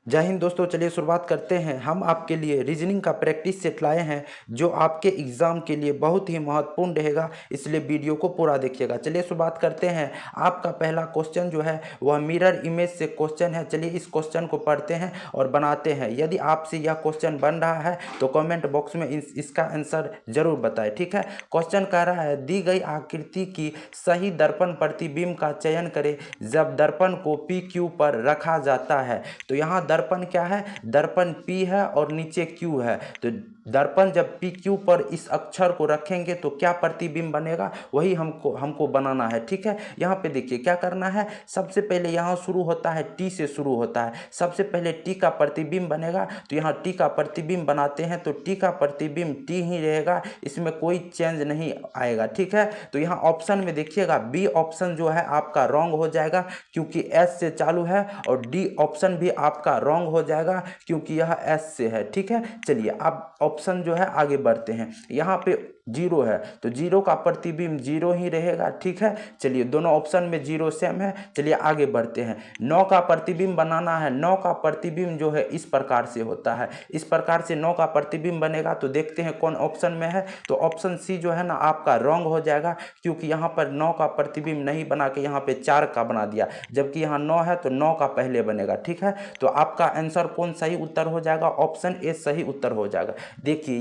जय हिंद दोस्तों। चलिए शुरुआत करते हैं। हम आपके लिए रीजनिंग का प्रैक्टिस सेट लाए हैं जो आपके एग्ज़ाम के लिए बहुत ही महत्वपूर्ण रहेगा, इसलिए वीडियो को पूरा देखिएगा। चलिए शुरुआत करते हैं। आपका पहला क्वेश्चन जो है वह मिरर इमेज से क्वेश्चन है। चलिए इस क्वेश्चन को पढ़ते हैं और बनाते हैं। यदि आपसे यह क्वेश्चन बन रहा है तो कमेंट बॉक्स में इसका आंसर जरूर बताएं, ठीक है। क्वेश्चन कह रहा है दी गई आकृति की सही दर्पण प्रतिबिंब का चयन करें जब दर्पण को पी क्यू पर रखा जाता है। तो यहाँ दर्पण क्या है? दर्पण P है और नीचे Q है। तो दर्पण जब PQ पर इस अक्षर को रखेंगे तो क्या प्रतिबिंब बनेगा, वही हमको बनाना है, ठीक है। यहाँ पे देखिए क्या करना है। सबसे पहले यहाँ शुरू होता है T से शुरू होता है। सबसे पहले T का प्रतिबिंब बनेगा, तो यहाँ T का प्रतिबिंब बनाते हैं तो T का प्रतिबिंब T ही रहेगा, इसमें कोई चेंज नहीं आएगा, ठीक है। तो यहाँ ऑप्शन में देखिएगा B ऑप्शन जो है आपका रॉन्ग हो जाएगा क्योंकि S से चालू है, और D ऑप्शन भी आपका रॉन्ग हो जाएगा क्योंकि यह S से है, ठीक है। चलिए अब ऑप्शन जो है आगे बढ़ते हैं। यहाँ पे 0 है तो 0 का प्रतिबिंब 0 ही रहेगा, ठीक है। चलिए दोनों ऑप्शन में 0 सेम है। चलिए आगे बढ़ते हैं। 9 का प्रतिबिंब बनाना है। 9 का प्रतिबिंब जो है इस प्रकार से होता है। इस प्रकार से 9 का प्रतिबिंब बनेगा तो देखते हैं कौन ऑप्शन में है। तो ऑप्शन सी जो है ना आपका रॉन्ग हो जाएगा क्योंकि यहाँ पर 9 का प्रतिबिंब नहीं बना के यहाँ पे 4 का बना दिया, जबकि यहाँ 9 है तो 9 का पहले बनेगा, ठीक है। तो आपका आंसर कौन सही उत्तर हो जाएगा? ऑप्शन ए सही उत्तर हो जाएगा। देखिए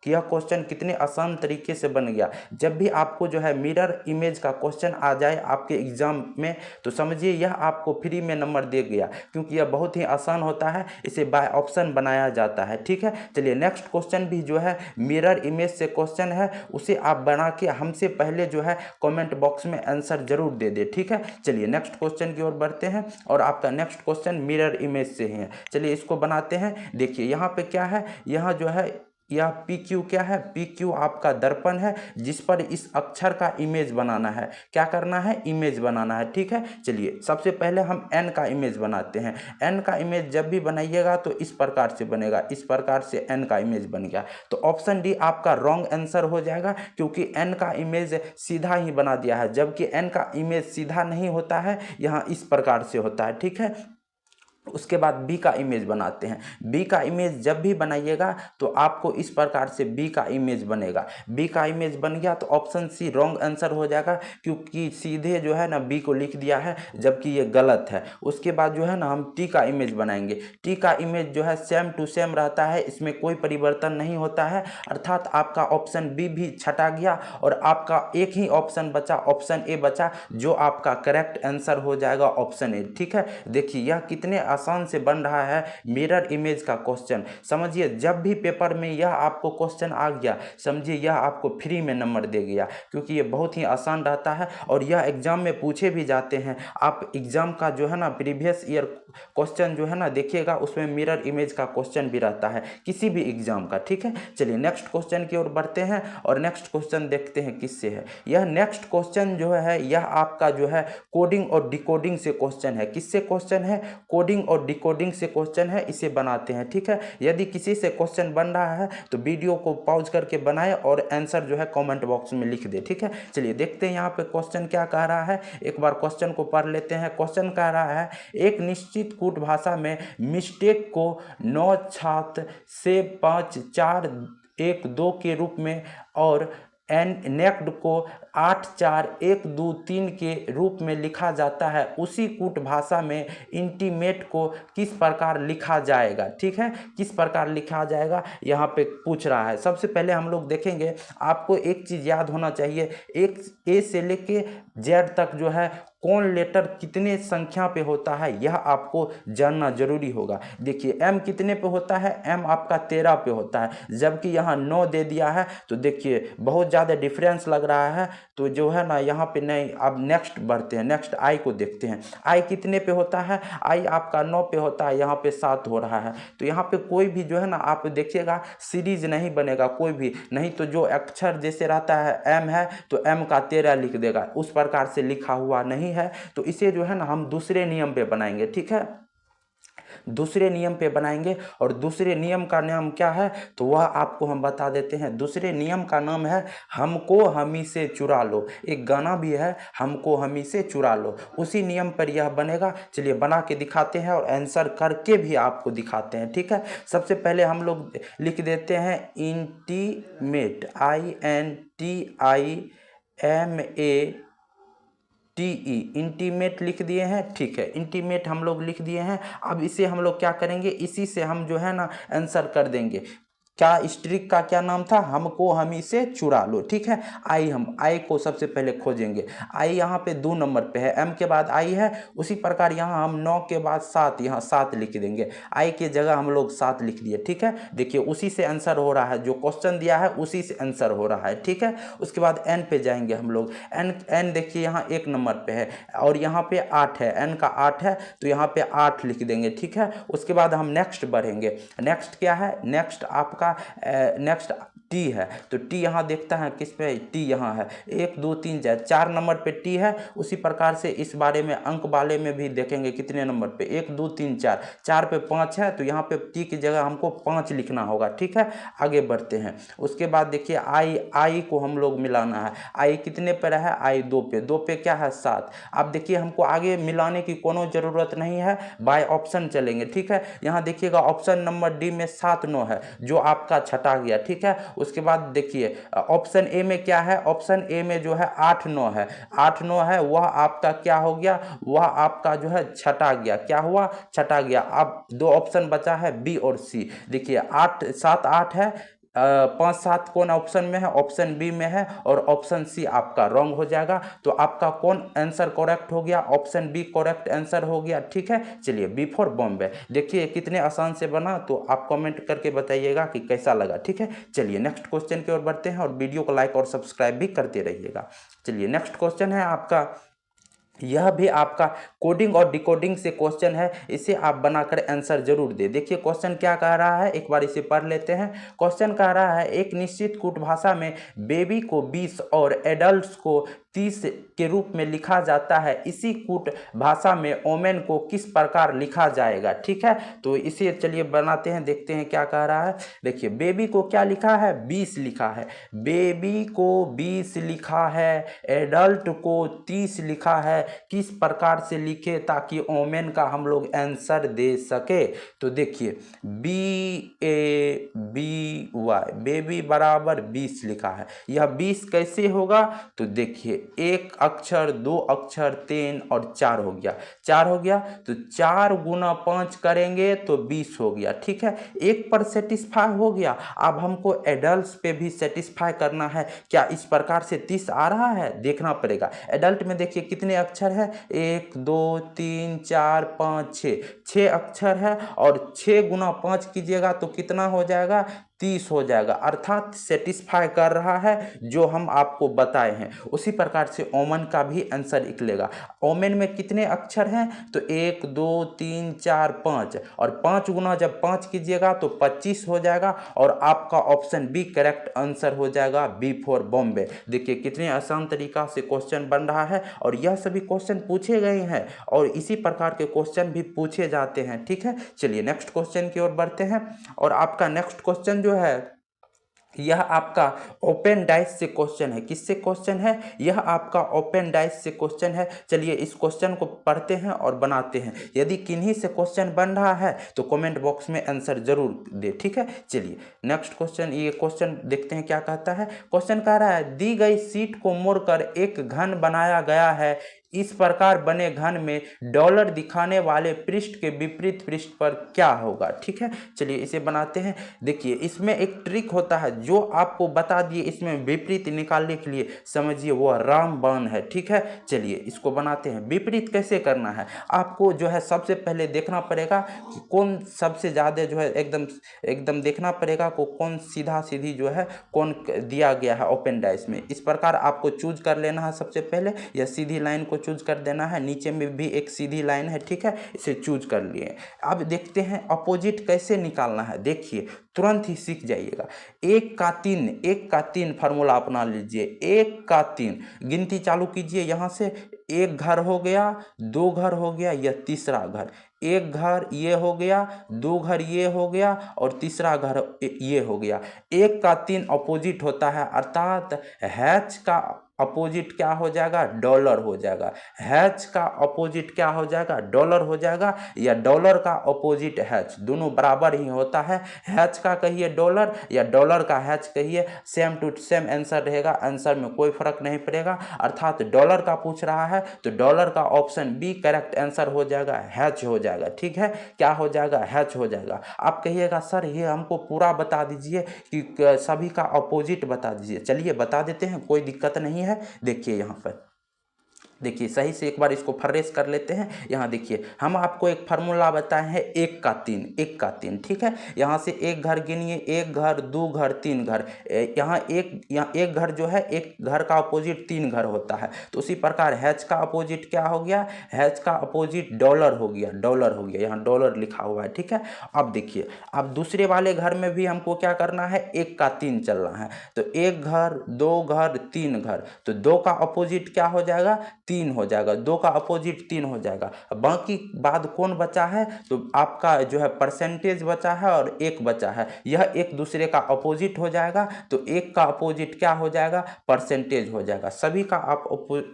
यह क्वेश्चन कितने आसान तरीके से बन गया। जब भी आपको जो है मिरर इमेज का क्वेश्चन आ जाए आपके एग्जाम में तो समझिए यह आपको फ्री में नंबर दे गया, क्योंकि यह बहुत ही आसान होता है, इसे बाय ऑप्शन बनाया जाता है, ठीक है। चलिए नेक्स्ट क्वेश्चन भी जो है मिरर इमेज से क्वेश्चन है, उसे आप बना के हमसे पहले जो है कमेंट बॉक्स में आंसर जरूर दे दे, ठीक है। चलिए नेक्स्ट क्वेश्चन की ओर बढ़ते हैं और आपका नेक्स्ट क्वेश्चन मिरर इमेज से है। चलिए इसको बनाते हैं। देखिए यहाँ पे क्या है, यहाँ जो है यह पी क्यू क्या है? पी क्यू आपका दर्पण है जिस पर इस अक्षर का इमेज बनाना है। क्या करना है? इमेज बनाना है, ठीक है। चलिए सबसे पहले हम एन का इमेज बनाते हैं। एन का इमेज जब भी बनाइएगा तो इस प्रकार से बनेगा, इस प्रकार से एन का इमेज बन गया। तो ऑप्शन डी आपका रॉन्ग आंसर हो जाएगा क्योंकि एन का इमेज सीधा ही बना दिया है, जबकि एन का इमेज सीधा नहीं होता है, यहाँ इस प्रकार से होता है, ठीक है। उसके बाद बी का इमेज बनाते हैं। बी का इमेज जब भी बनाइएगा तो आपको इस प्रकार से बी का इमेज बनेगा। बी का इमेज बन गया तो ऑप्शन सी रॉन्ग आंसर हो जाएगा क्योंकि सीधे जो है ना बी को लिख दिया है, जबकि ये गलत है। उसके बाद जो है ना हम टी का इमेज बनाएंगे। टी का इमेज जो है सेम टू सेम रहता है, इसमें कोई परिवर्तन नहीं होता है, अर्थात आपका ऑप्शन बी भी छटा गया और आपका एक ही ऑप्शन बचा, ऑप्शन ए बचा, जो आपका करेक्ट आंसर हो जाएगा ऑप्शन ए, ठीक है। देखिए यह कितने आसान से बन रहा है मिरर इमेज का क्वेश्चन। समझिए जब भी पेपर में यह आपको क्वेश्चन आ गया समझिए यह आपको फ्री में नंबर दे गया, क्योंकि ये बहुत ही आसान रहता है और यह एग्जाम में पूछे भी जाते हैं। आप एग्जाम का जो है ना प्रीवियस ईयर क्वेश्चन जो है ना देखिएगा, उसमें मिरर इमेज का क्वेश्चन भी रहता है किसी भी एग्जाम का, ठीक है। चलिए नेक्स्ट क्वेश्चन की ओर बढ़ते हैं और नेक्स्ट क्वेश्चन देखते हैं किससे है। यह नेक्स्ट क्वेश्चन जो है यह आपका जो है कोडिंग और डिकोडिंग से क्वेश्चन है। किससे क्वेश्चन है? कोडिंग और डिकोडिंग से क्वेश्चन है, इसे बनाते हैं, ठीक है। यदि किसी से क्वेश्चन बन रहा है तो वीडियो को पॉज करके बनाए और आंसर जो है कमेंट बॉक्स में लिख दे, ठीक है। चलिए देखते हैं यहाँ पे क्वेश्चन क्या कह रहा है। एक बार क्वेश्चन को पढ़ लेते हैं। क्वेश्चन कह रहा है एक निश्चित कूट भाषा में मिस्टेक को 9 छात्र से 5 4 1 2 के रूप में और एन नेक्ड को 8 4 1 2 3 के रूप में लिखा जाता है, उसी कूट भाषा में इंटीमेट को किस प्रकार लिखा जाएगा, ठीक है। किस प्रकार लिखा जाएगा यहाँ पे पूछ रहा है। सबसे पहले हम लोग देखेंगे, आपको एक चीज़ याद होना चाहिए, एक ए से लेके जेड तक जो है कौन लेटर कितने संख्या पे होता है यह आपको जानना जरूरी होगा। देखिए एम कितने पे होता है? एम आपका 13 पे होता है, जबकि यहाँ 9 दे दिया है। तो देखिए बहुत ज़्यादा डिफरेंस लग रहा है, तो जो है ना यहाँ पे नहीं। अब नेक्स्ट बढ़ते हैं, नेक्स्ट आई को देखते हैं। आई कितने पे होता है? आई आपका 9 पे होता है, यहाँ पे 7 हो रहा है। तो यहाँ पे कोई भी जो है ना आप देखिएगा सीरीज नहीं बनेगा कोई भी, नहीं तो जो अक्षर जैसे रहता है एम है तो एम का 13 लिख देगा, उस प्रकार से लिखा हुआ नहीं है। तो इसे जो है ना हम दूसरे नियम पे बनाएंगे, ठीक है। दूसरे नियम पे बनाएंगे। और दूसरे नियम का नाम क्या है तो वह आपको हम बता देते हैं। दूसरे नियम का नाम है हमको हमी से चुरा लो। एक गाना भी है, हमको हमी से चुरा लो, उसी नियम पर यह बनेगा। चलिए बना के दिखाते हैं और आंसर करके भी आपको दिखाते हैं, ठीक है। सबसे पहले हम लोग लिख देते हैं इंटीमेट, INTIMATE, इंटीमेट लिख दिए हैं, ठीक है। इंटीमेट हम लोग लिख दिए हैं। अब इसे हम लोग क्या करेंगे, इसी से हम जो है ना आंसर कर देंगे। क्या स्ट्रिक का क्या नाम था, हमको हमी से चुरा लो, ठीक है। हम आई को सबसे पहले खोजेंगे। आई यहाँ पे 2 नंबर पे है, एम के बाद आई है। उसी प्रकार यहाँ हम 9 के बाद 7, यहाँ 7 लिख देंगे। आई की जगह हम लोग 7 लिख दिए, ठीक है। देखिए उसी से आंसर हो रहा है, जो क्वेश्चन दिया है उसी से आंसर हो रहा है, ठीक है। उसके बाद एन पे जाएंगे हम लोग। एन देखिए यहाँ 1 नंबर पे है और यहाँ पे 8 है, एन का 8 है तो यहाँ पे 8 लिख देंगे, ठीक है। उसके बाद हम नेक्स्ट बढ़ेंगे। नेक्स्ट क्या है, नेक्स्ट आपका नेक्स्ट टी है, तो टी यहाँ देखता है किस पे, टी यहाँ है। 1 2 3 4 नंबर पे टी है। उसी प्रकार से इस बारे में अंक वाले में भी देखेंगे कितने नंबर पे, 1 2 3 4, 4 पे 5 है तो यहाँ पे टी की जगह हमको 5 लिखना होगा, ठीक है। आगे बढ़ते हैं। उसके बाद देखिए आई को हम लोग मिलाना है। आई कितने पर है, आई 2 पे, 2 पे क्या है 7। अब देखिए हमको आगे मिलाने की कोनो ज़रूरत नहीं है, बाय ऑप्शन चलेंगे, ठीक है। यहाँ देखिएगा ऑप्शन नंबर डी में 7 9 है जो आपका छटा गया, ठीक है। उसके बाद देखिए ऑप्शन ए में क्या है, ऑप्शन ए में जो है 8 9 है, 8 9 है, वह आपका क्या हो गया, वह आपका जो है छटा गया। क्या हुआ, छटा गया। अब 2 ऑप्शन बचा है बी और सी। देखिए 8 7 8 है, 5 7 कौन ऑप्शन में है, ऑप्शन बी में है, और ऑप्शन सी आपका रॉन्ग हो जाएगा। तो आपका कौन आंसर करेक्ट हो गया, ऑप्शन बी करेक्ट आंसर हो गया, ठीक है। चलिए बी फॉर बॉम्बे। देखिए कितने आसान से बना, तो आप कमेंट करके बताइएगा कि कैसा लगा, ठीक है। चलिए नेक्स्ट क्वेश्चन की ओर बढ़ते हैं और वीडियो को लाइक और सब्सक्राइब भी करते रहिएगा। चलिए नेक्स्ट क्वेश्चन है आपका, यह भी आपका कोडिंग और डिकोडिंग से क्वेश्चन है, इसे आप बनाकर आंसर जरूर दे। देखिए क्वेश्चन क्या कह रहा है, एक बार इसे पढ़ लेते हैं। क्वेश्चन कह रहा है एक निश्चित कूट भाषा में बेबी को 20 और एडल्ट्स को 30 के रूप में लिखा जाता है, इसी कूट भाषा में ओमेन को किस प्रकार लिखा जाएगा, ठीक है। तो इसे चलिए बनाते हैं, देखते हैं क्या कह रहा है। देखिए बेबी को क्या लिखा है, 20 लिखा है, बेबी को 20 लिखा है, एडल्ट को 30 लिखा है, किस प्रकार से लिखे ताकि ओमेन का हम लोग आंसर दे सके। तो देखिए BABY, बेबी बराबर 20 लिखा है, यह 20 कैसे होगा, तो देखिए 1 अक्षर 2 अक्षर 3 और 4 हो गया, 4 हो गया, तो 4 गुना 5 करेंगे तो 20 हो गया, ठीक है। एक पर सेटिस्फाई हो गया। अब हमको एडल्ट पे भी सेटिस्फाई करना है, क्या इस प्रकार से 30 आ रहा है, देखना पड़ेगा। एडल्ट में देखिए कितने अक्षर है, 1 2 3 4 5 6, 6 अक्षर है, और 6 गुना 5 कीजिएगा तो कितना हो जाएगा, 30 हो जाएगा। अर्थात सेटिस्फाई कर रहा है जो हम आपको बताए हैं। उसी प्रकार से ओमन का भी आंसर निकलेगा। ओमेन में कितने अक्षर हैं, तो 1 2 3 4 5, और 5 गुना जब 5 कीजिएगा तो 25 हो जाएगा, और आपका ऑप्शन बी करेक्ट आंसर हो जाएगा, बी फॉर बॉम्बे। देखिए कितने आसान तरीका से क्वेश्चन बन रहा है, और यह सभी क्वेश्चन पूछे गए हैं और इसी प्रकार के क्वेश्चन भी पूछे जाते हैं, ठीक है। चलिए नेक्स्ट क्वेश्चन की ओर बढ़ते हैं, और आपका नेक्स्ट क्वेश्चन जो है यह आपका ओपन डाइस से क्वेश्चन है। किससे क्वेश्चन है, यह आपका ओपन डाइस से क्वेश्चन है। चलिए इस क्वेश्चन को पढ़ते हैं और बनाते हैं। यदि किन्हीं से क्वेश्चन बन रहा है तो कमेंट बॉक्स में आंसर जरूर दे, ठीक है। चलिए नेक्स्ट क्वेश्चन, ये क्वेश्चन देखते हैं क्या कहता है। क्वेश्चन कह रहा है दी गई सीट को मोड़कर एक घन बनाया गया है, इस प्रकार बने घन में डॉलर दिखाने वाले पृष्ठ के विपरीत पृष्ठ पर क्या होगा, ठीक है। चलिए इसे बनाते हैं। देखिए इसमें एक ट्रिक होता है जो आपको बता दिए, इसमें विपरीत निकालने के लिए समझिए वह रामबाण है, ठीक है। चलिए इसको बनाते हैं। विपरीत कैसे करना है, आपको जो है सबसे पहले देखना पड़ेगा कि कौन सबसे ज़्यादा जो है एकदम देखना पड़ेगा को कौन सीधा सीधी जो है कौन दिया गया है ओपन डाइस में। इस प्रकार आपको चूज कर लेना है सबसे पहले, या सीधी लाइन को चूज कर देना है। नीचे में भी एक सीधी लाइन है, ठीक है, इसे चूज कर लिए। अब देखते हैं अपोजिट कैसे निकालना है। देखिए तुरंत ही सीख जाइएगा। 1 का 3 फार्मूला अपना लीजिए। 1 का 3 गिनती चालू कीजिए, यहाँ से 1 घर हो गया, 2 घर हो गया, यह तीसरा घर। एक घर ये हो गया, दो घर ये हो गया और तीसरा घर ये हो गया। एक का तीन अपोजिट होता है, अर्थात हैच का अपोजिट क्या हो जाएगा, डॉलर हो जाएगा। हैच का अपोजिट क्या हो जाएगा, डॉलर हो जाएगा, या डॉलर का अपोजिट हैच, दोनों बराबर ही होता है। हैच का कहिए डॉलर या डॉलर का हैच कहिए, सेम टू सेम आंसर रहेगा, आंसर में कोई फर्क नहीं पड़ेगा। अर्थात डॉलर का पूछ रहा है तो डॉलर का ऑप्शन बी करेक्ट आंसर हो जाएगा, हैच हो जाएगा। ठीक है, क्या हो जाएगा, हैच हो जाएगा। आप कहिएगा सर ये हमको पूरा बता दीजिए कि सभी का अपोजिट बता दीजिए। चलिए बता देते हैं, कोई दिक्कत नहीं है। देखिए यहाँ पर देखिए सही से एक बार इसको फर्रेश कर लेते हैं। यहाँ देखिए हम आपको एक फार्मूला बताए हैं, एक का तीन, एक का तीन। ठीक है, यहाँ से एक घर गिनिए, एक घर, दो घर, तीन घर। यहाँ एक घर जो है, एक घर का अपोजिट तीन घर होता है। तो उसी प्रकार हैच का अपोजिट क्या हो गया, हैच का अपोजिट डॉलर हो गया, डॉलर हो गया। यहाँ डॉलर लिखा हुआ है। ठीक है, अब देखिए अब दूसरे वाले घर में भी हमको क्या करना है, एक का तीन चलना है। तो एक घर, दो घर, तीन घर, तो दो का अपोजिट क्या हो जाएगा, तीन हो जाएगा। दो का अपोजिट तीन हो जाएगा। बाकी बाद कौन बचा है, तो आपका जो है परसेंटेज बचा है और एक बचा है, यह एक दूसरे का अपोजिट हो जाएगा। तो एक का अपोजिट क्या हो जाएगा, परसेंटेज हो जाएगा। सभी का आप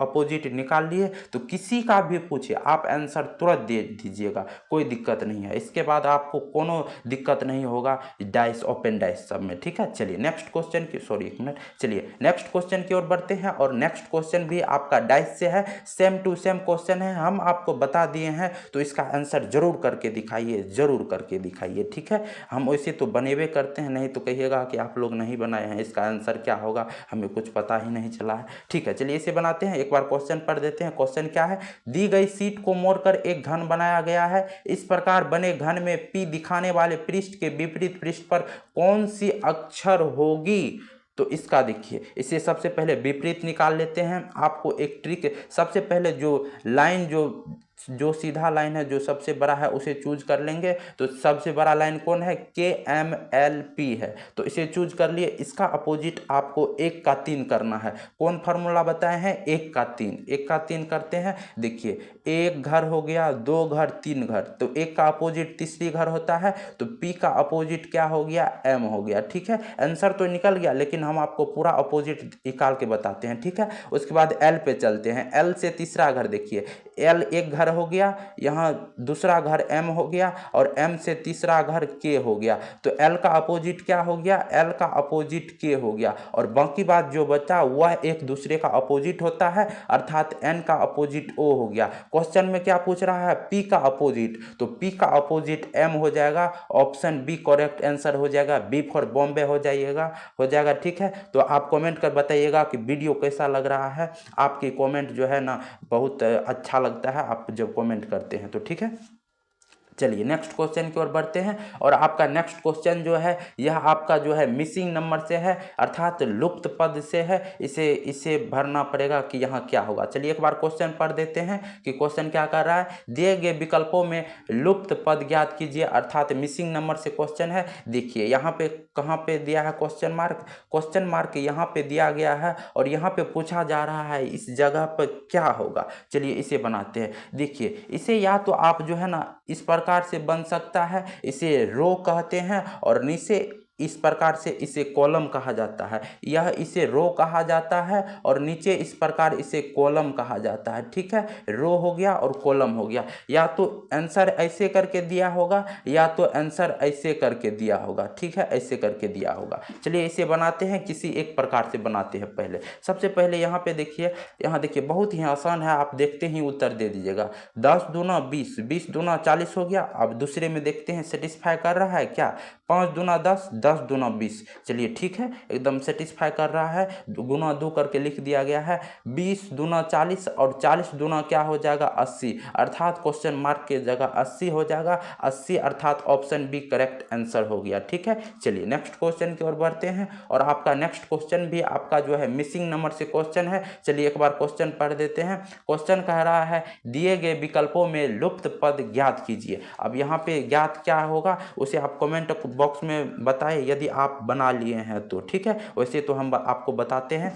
अपोजिट निकाल लिए, तो किसी का भी पूछिए आप आंसर तुरंत दे दीजिएगा, कोई दिक्कत नहीं है। इसके बाद आपको कोनो दिक्कत नहीं होगा डाइस, ओपन डाइस सब में। ठीक है, चलिए नेक्स्ट क्वेश्चन की, सॉरी एक मिनट, चलिए नेक्स्ट क्वेश्चन की ओर बढ़ते हैं। और नेक्स्ट क्वेश्चन भी आपका डाइस से है, सेम टू सेम क्वेश्चन है, हम आपको बता दिए हैं, तो इसका आंसर जरूर करके दिखाइए, जरूर करके दिखाइए। ठीक है, हम वैसे तो बनेवे करते हैं, नहीं तो कहिएगा कि आप लोग नहीं बनाए हैं, इसका आंसर क्या होगा हमें कुछ पता ही नहीं चला है। ठीक है, चलिए इसे बनाते हैं, एक बार क्वेश्चन पढ़ देते हैं। क्वेश्चन क्या है, दी गई शीट को मोड़कर एक घन बनाया गया है। इस प्रकार बने घन में पी दिखाने वाले पृष्ठ के विपरीत पृष्ठ पर कौन सी अक्षर होगी। तो इसका देखिए, इसे सबसे पहले विपरीत निकाल लेते हैं। आपको एक ट्रिक, सबसे पहले जो लाइन जो सीधा लाइन है, जो सबसे बड़ा है, उसे चूज कर लेंगे। तो सबसे बड़ा लाइन कौन है, KMLP है, तो इसे चूज कर लिए। इसका अपोजिट आपको एक का तीन करना है। कौन फार्मूला बताए हैं, एक का तीन, एक का तीन करते हैं। देखिए एक घर हो गया, दो घर, तीन घर, तो एक का अपोजिट तीसरी घर होता है, तो P का अपोजिट क्या हो गया, M हो गया। ठीक है, आंसर तो निकल गया, लेकिन हम आपको पूरा अपोजिट निकाल के बताते हैं। ठीक है, उसके बाद L पे चलते हैं। L से तीसरा घर देखिए, L एक घर हो गया, यहाँ दूसरा घर M हो गया, और M से तीसरा घर K हो गया। तो L का अपोजिट क्या हो गया, L का अपोजिट K हो गया। और बाकी बात जो बचा वह एक दूसरे का अपोजिट होता है, अर्थात N का अपोजिट O हो गया। क्वेश्चन में क्या पूछ रहा है, P का अपोजिट, तो P का अपोजिट M हो जाएगा। ऑप्शन बी करेक्ट आंसर हो जाएगा, B फॉर बॉम्बे हो जाएगा। ठीक है, तो आप कमेंट कर बताइएगा कि वीडियो कैसा लग रहा है। आपकी कमेंट जो है ना बहुत अच्छा लगता है, आप जब कमेंट करते हैं तो। ठीक है, चलिए नेक्स्ट क्वेश्चन की ओर बढ़ते हैं। और आपका नेक्स्ट क्वेश्चन जो है, यह आपका जो है मिसिंग नंबर से है, अर्थात लुप्त पद से है। इसे भरना पड़ेगा कि यहाँ क्या होगा। चलिए एक बार क्वेश्चन पढ़ देते हैं कि क्वेश्चन क्या कर रहा है। दिए गए विकल्पों में लुप्त पद ज्ञात कीजिए, अर्थात मिसिंग नंबर से क्वेश्चन है। देखिए यहाँ पे कहाँ पे दिया है क्वेश्चन मार्क यहाँ पे दिया गया है, और यहाँ पे पूछा जा रहा है इस जगह पर क्या होगा। चलिए इसे बनाते हैं। देखिए इसे या तो आप जो है ना इस प्रकार से बन सकता है, इसे रो कहते हैं, और नीचे इस प्रकार से इसे कॉलम कहा जाता है। यह इसे रो कहा जाता है, और नीचे इस प्रकार इसे कॉलम कहा जाता है। ठीक है, रो हो गया और कॉलम हो गया। या तो आंसर ऐसे करके दिया होगा, या तो आंसर ऐसे करके दिया होगा। ठीक है, ऐसे करके दिया होगा। चलिए इसे बनाते हैं, किसी एक प्रकार से बनाते हैं। पहले सबसे पहले यहाँ पे देखिए, यहाँ देखिए बहुत ही आसान है, आप देखते ही उत्तर दे दीजिएगा। 10 दूना 20, 20 दूना 40 हो गया। अब दूसरे में देखते हैं सेटिस्फाई कर रहा है क्या। 5 दूना 10, 10 दूना 20। चलिए ठीक है, एकदम सेटिस्फाई कर रहा है, गुना 2 करके लिख दिया गया है। 20 दूना 40, और 40 दूना क्या हो जाएगा, 80, अर्थात क्वेश्चन मार्क के जगह 80 हो जाएगा। 80 अर्थात ऑप्शन बी करेक्ट आंसर हो गया। ठीक है, चलिए नेक्स्ट क्वेश्चन की ओर बढ़ते हैं। और आपका नेक्स्ट क्वेश्चन भी आपका जो है मिसिंग नंबर से क्वेश्चन है। चलिए एक बार क्वेश्चन पढ़ देते हैं। क्वेश्चन कह रहा है दिए गए विकल्पों में लुप्त पद ज्ञात कीजिए। अब यहाँ पे ज्ञात क्या होगा उसे आप कमेंट बॉक्स में बताएं, यदि आप बना लिए हैं तो। ठीक है, वैसे तो हम आपको बताते हैं।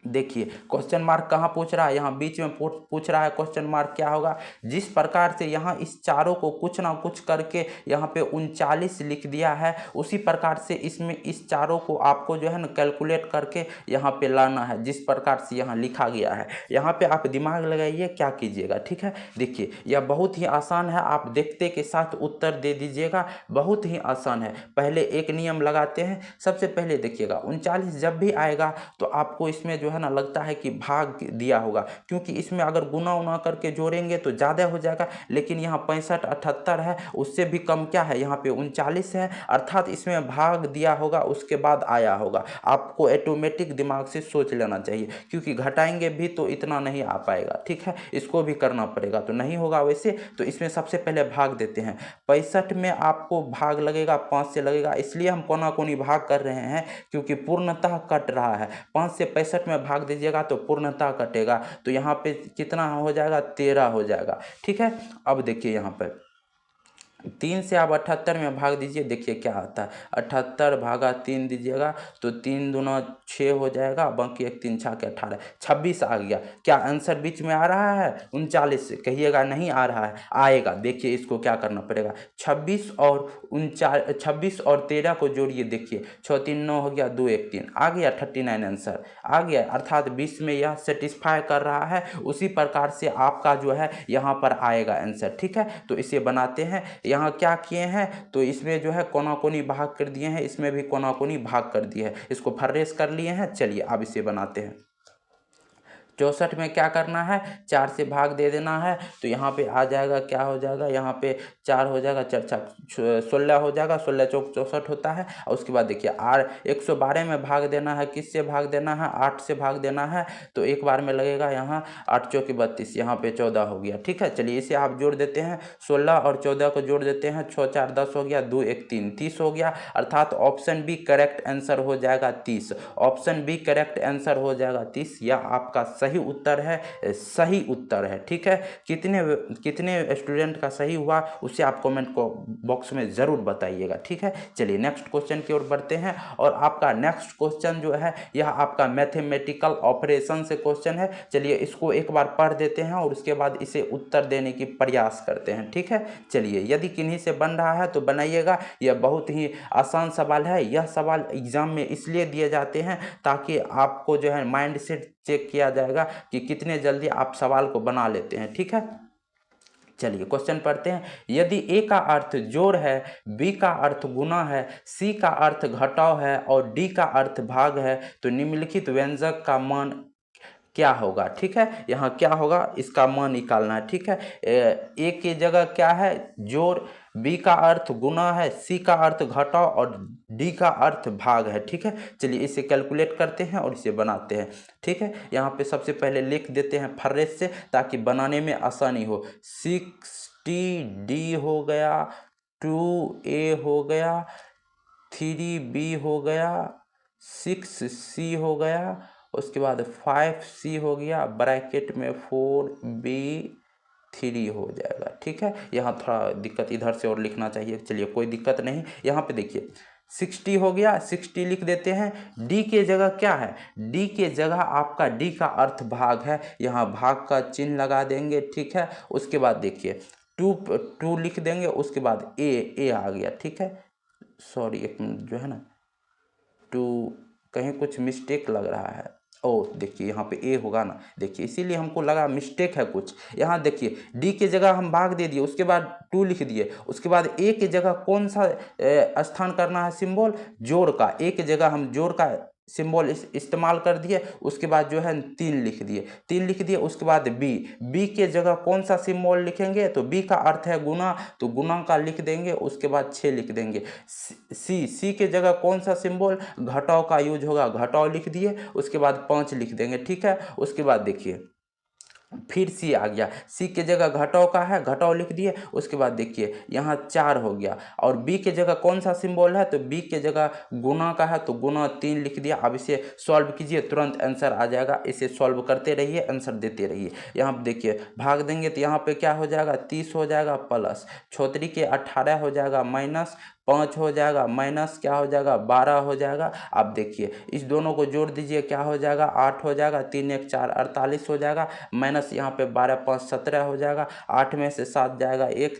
देखिए क्वेश्चन मार्क कहाँ पूछ रहा है, यहाँ बीच में पूछ रहा है क्वेश्चन मार्क क्या होगा। जिस प्रकार से यहाँ इस चारों को कुछ ना कुछ करके यहाँ पे 39 लिख दिया है, उसी प्रकार से इसमें इस चारों को आपको जो है ना कैलकुलेट करके यहाँ पे लाना है, जिस प्रकार से यहाँ लिखा गया है। यहाँ पे आप दिमाग लगाइए क्या कीजिएगा, ठीक है। देखिए यह बहुत ही आसान है, आप देखते के साथ उत्तर दे दीजिएगा, बहुत ही आसान है। पहले एक नियम लगाते हैं। सबसे पहले देखिएगा 39 जब भी आएगा तो आपको इसमें जो है ना लगता है कि भाग दिया होगा, क्योंकि इसमें अगर गुना उना करके जोड़ेंगे तो ज़्यादा हो जाएगा, लेकिन यहाँ 65 78 है, उससे भी कम क्या है, यहाँ पे 39 है, अर्थात इसमें भाग दिया होगा उसके बाद आया होगा। आपको ऑटोमेटिक दिमाग से सोच लेना चाहिए, क्योंकि घटाएंगे भी तो इतना नहीं आ पाएगा, ठीक है, इसको भी करना पड़ेगा, तो नहीं होगा वैसे। तो इसमें सबसे पहले भाग देते हैं। 65 में आपको भाग लगेगा 5 से लगेगा, इसलिए हम कोना कोनी भाग कर रहे हैं, क्योंकि पूर्णतः कट रहा है। 5 से 65 में भाग दीजिएगा तो पूर्णतः कटेगा, तो यहाँ पे कितना हो जाएगा, 13 हो जाएगा, ठीक है। अब देखिए यहाँ पर 3 से आप 78 में भाग दीजिए, देखिए क्या आता है, 78 भागा 3 दीजिएगा तो 3 दूना 6 हो जाएगा, बाकी 1 3 छः के 18, 26 आ गया। क्या आंसर बीच में आ रहा है 39? कहिएगा नहीं आ रहा है, आएगा। देखिए इसको क्या करना पड़ेगा, 26 और 13 को जोड़िए, देखिए 6 3 9 हो गया, 2 1 3 आ गया, 39 आंसर आ गया, अर्थात 20 में यह सेटिस्फाई कर रहा है। उसी प्रकार से आपका जो है यहाँ पर आएगा आंसर, ठीक है। तो इसे बनाते हैं। यहाँ क्या किए हैं, तो इसमें जो है कोना कोनी भाग कर दिए हैं, इसमें भी कोना कोनी भाग कर दिए हैं, इसको फर्रेस कर लिए हैं। चलिए अब इसे बनाते हैं। 64 में क्या करना है, 4 से भाग दे देना है, तो यहाँ पे आ जाएगा, क्या हो जाएगा, यहाँ पे 4 हो जाएगा, 4 4 16 हो जाएगा, 16 चौक 64 होता है। और उसके बाद देखिए 112 में भाग देना है, किससे भाग देना है, 8 से भाग देना है, तो एक बार में लगेगा यहाँ 8 चौकी 32, यहाँ पे 14 हो गया, ठीक है। चलिए इसे आप जोड़ देते हैं, 16 और 14 को जोड़ देते हैं, 6 4 10 हो गया, 2 1 3 30 हो गया, अर्थात ऑप्शन बी करेक्ट आंसर हो जाएगा 30। ऑप्शन बी करेक्ट आंसर हो जाएगा 30, यह आपका सही उत्तर है, सही उत्तर है, ठीक है। कितने स्टूडेंट का सही हुआ उसे आप कमेंट को बॉक्स में ज़रूर बताइएगा, ठीक है। चलिए नेक्स्ट क्वेश्चन की ओर बढ़ते हैं, और आपका नेक्स्ट क्वेश्चन जो है यह आपका मैथमेटिकल ऑपरेशन से क्वेश्चन है। चलिए इसको एक बार पढ़ देते हैं और उसके बाद इसे उत्तर देने की प्रयास करते हैं, ठीक है। चलिए यदि किन्हीं से बन रहा है तो बनाइएगा, यह बहुत ही आसान सवाल है। यह सवाल एग्जाम में इसलिए दिए जाते हैं ताकि आपको जो है माइंड सेट चेक किया जाएगा कि कितने जल्दी आप सवाल को बना लेते हैं, ठीक है। चलिए क्वेश्चन पढ़ते हैं। यदि ए का अर्थ जोड़ है, बी का अर्थ गुना है, सी का अर्थ घटाव है और डी का अर्थ भाग है, तो निम्नलिखित व्यंजक का मान क्या होगा, ठीक है। यहाँ क्या होगा, इसका मान निकालना है, ठीक है। ए की जगह क्या है, जोड़, बी का अर्थ गुना है, सी का अर्थ घटाव और डी का अर्थ भाग है, ठीक है। चलिए इसे कैलकुलेट करते हैं और इसे बनाते हैं, ठीक है। यहाँ पे सबसे पहले लिख देते हैं फर्रेस से, ताकि बनाने में आसानी हो। 60D हो गया, 2A हो गया, 3B हो गया, 6C हो गया, उसके बाद 5C हो गया, ब्रैकेट में 4B3 हो जाएगा, ठीक है। यहाँ थोड़ा दिक्कत इधर से और लिखना चाहिए, चलिए कोई दिक्कत नहीं। यहाँ पे देखिए 60 हो गया, 60 लिख देते हैं। डी के जगह क्या है, डी के जगह आपका डी का अर्थ भाग है, यहाँ भाग का चिन्ह लगा देंगे, ठीक है। उसके बाद देखिए 2 लिख देंगे, उसके बाद ए आ गया, ठीक है। सॉरी एक मिनट, जो है ना 2 कहीं कुछ मिस्टेक लग रहा है। ओ देखिए यहाँ पे ए होगा ना, देखिए इसीलिए हमको लगा मिस्टेक है कुछ। यहाँ देखिए डी के जगह हम भाग दे दिए, उसके बाद 2 लिख दिए, उसके बाद ए के जगह कौन सा स्थान करना है, सिंबल जोड़ का। ए के जगह हम जोड़ का सिंबल इस्तेमाल कर दिए, उसके बाद जो है 3 लिख दिए, 3 लिख दिए। उसके बाद बी के जगह कौन सा सिंबल लिखेंगे, तो बी का अर्थ है गुना, तो गुना का लिख देंगे, उसके बाद 6 लिख देंगे। सी के जगह कौन सा सिंबल, घटाव का यूज होगा, घटाव लिख दिए, उसके बाद 5 लिख देंगे, ठीक है। उसके बाद देखिए फिर सी आ गया, सी के जगह घटाव का है, घटाव लिख दिए। उसके बाद देखिए यहाँ 4 हो गया, और बी के जगह कौन सा सिंबल है, तो बी के जगह गुना का है तो गुना 3 लिख दिया। अब इसे सॉल्व कीजिए, तुरंत आंसर आ जाएगा। इसे सॉल्व करते रहिए, आंसर देते रहिए। यहाँ पे देखिए भाग देंगे तो यहाँ पे क्या हो जाएगा, 30 हो जाएगा, प्लस 6 के 18 हो जाएगा, माइनस 5 हो जाएगा, माइनस क्या हो जाएगा, 12 हो जाएगा। अब देखिए इस दोनों को जोड़ दीजिए, क्या हो जाएगा, 8 हो जाएगा, 3 1 4 48 हो जाएगा, माइनस यहाँ पे 12 5 17 हो जाएगा। 8 में से 7 जाएगा 1,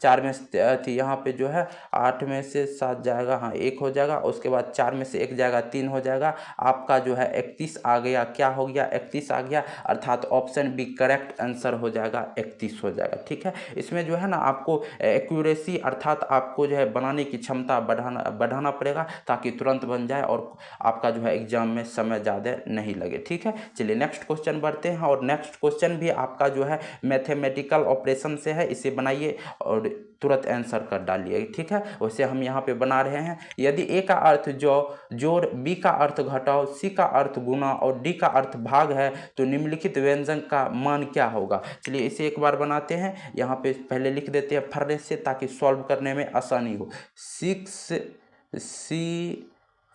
4 में से यहाँ पे जो है 8 में से 7 जाएगा, हाँ 1 हो जाएगा। उसके बाद 4 में से 1 जाएगा, 3 हो जाएगा। आपका जो है 31 आ गया, क्या हो गया, 31 आ गया, अर्थात ऑप्शन बी करेक्ट आंसर हो जाएगा, 31 हो जाएगा। ठीक है, इसमें जो है ना आपको एक्यूरेसी अर्थात आपको जो है बनाने की क्षमता बढ़ाना पड़ेगा, ताकि तुरंत बन जाए और आपका जो है एग्जाम में समय ज़्यादा नहीं लगे। ठीक है, चलिए नेक्स्ट क्वेश्चन बढ़ते हैं। और नेक्स्ट क्वेश्चन भी आपका जो है मैथमेटिकल ऑपरेशन से है, इसे बनाइए और तुरंत आंसर कर डालिए। ठीक है, वैसे हम यहाँ पे बना रहे हैं। यदि ए का अर्थ जोड़, बी का अर्थ घटाव, सी का अर्थ गुना और डी का अर्थ भाग है, तो निम्नलिखित व्यंजन का मान क्या होगा। चलिए इसे एक बार बनाते हैं। यहाँ पे पहले लिख देते हैं फर्रे से, ताकि सॉल्व करने में आसानी हो। 6C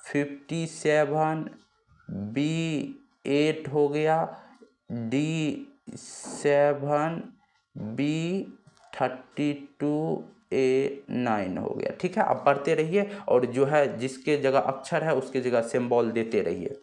57, बी 8 हो गया, डी 7, बी 32, ए 9 हो गया। ठीक है, अब पढ़ते रहिए और जो है जिसके जगह अक्षर है उसके जगह सिंबल देते रहिए।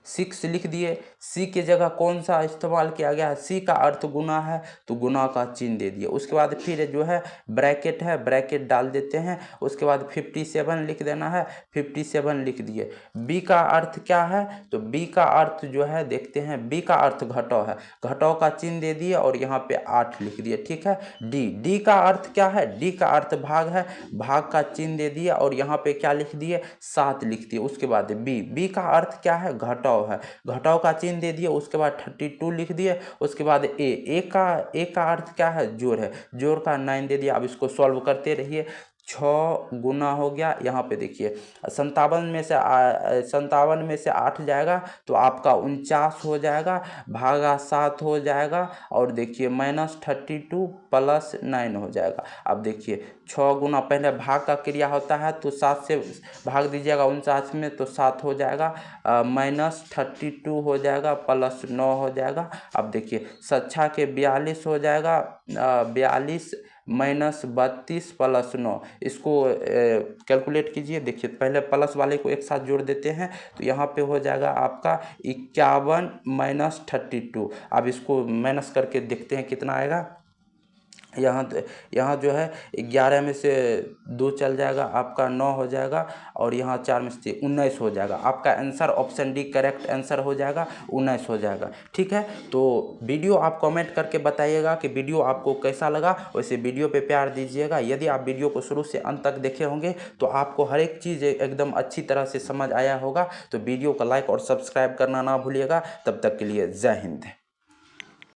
6 लिख दिए, सी के जगह कौन सा इस्तेमाल किया गया है, सी का अर्थ गुना है तो गुना का चिन्ह दे दिए। उसके बाद फिर जो है ब्रैकेट है, ब्रैकेट डाल देते हैं। उसके बाद 57 लिख देना है, 57 लिख दिए। बी का अर्थ क्या है, तो बी का अर्थ जो है देखते हैं, बी का अर्थ घटाव है, घटाव का चिन्ह दे दिए और यहाँ पे 8 लिख दिए। ठीक है, डी का अर्थ क्या है, डी का अर्थ भाग है, भाग का चिन्ह दे दिया और यहाँ पे क्या लिख दिए, 7 लिख दिए। उसके बाद बी का अर्थ क्या है, घटाव है, घटाव का चिन्ह दे दिए। उसके बाद 32 लिख दिए। उसके बाद ए का अर्थ क्या है, जोड़ है, जोड़ का 9 दे दिया। अब इसको सॉल्व करते रहिए। 6 गुना हो गया, यहाँ पे देखिए 57 में से 8 जाएगा तो आपका 49 हो जाएगा, भागा 7 हो जाएगा, और देखिए -32 प्लस 9 हो जाएगा। अब देखिए 6 गुना, पहले भाग का क्रिया होता है तो 7 से भाग दीजिएगा 49 में तो 7 हो जाएगा, -32 हो जाएगा, प्लस 9 हो जाएगा। अब देखिए 7 के 42 हो जाएगा, 42 -32 प्लस 9, इसको कैलकुलेट कीजिए। देखिए पहले प्लस वाले को एक साथ जोड़ देते हैं तो यहाँ पे हो जाएगा आपका 51 -32। अब इसको माइनस करके देखते हैं कितना आएगा। यहाँ जो है 11 में से 2 चल जाएगा, आपका 9 हो जाएगा, और यहाँ 4 में से 19 हो जाएगा। आपका answer option D correct answer हो जाएगा, 19 हो जाएगा। ठीक है, तो वीडियो आप कमेंट करके बताइएगा कि वीडियो आपको कैसा लगा। वैसे वीडियो पे प्यार दीजिएगा। यदि आप वीडियो को शुरू से अंत तक देखे होंगे तो आपको हर एक चीज़ एकदम अच्छी तरह से समझ आया होगा। तो वीडियो को लाइक और सब्सक्राइब करना ना भूलिएगा। तब तक के लिए जय हिंद।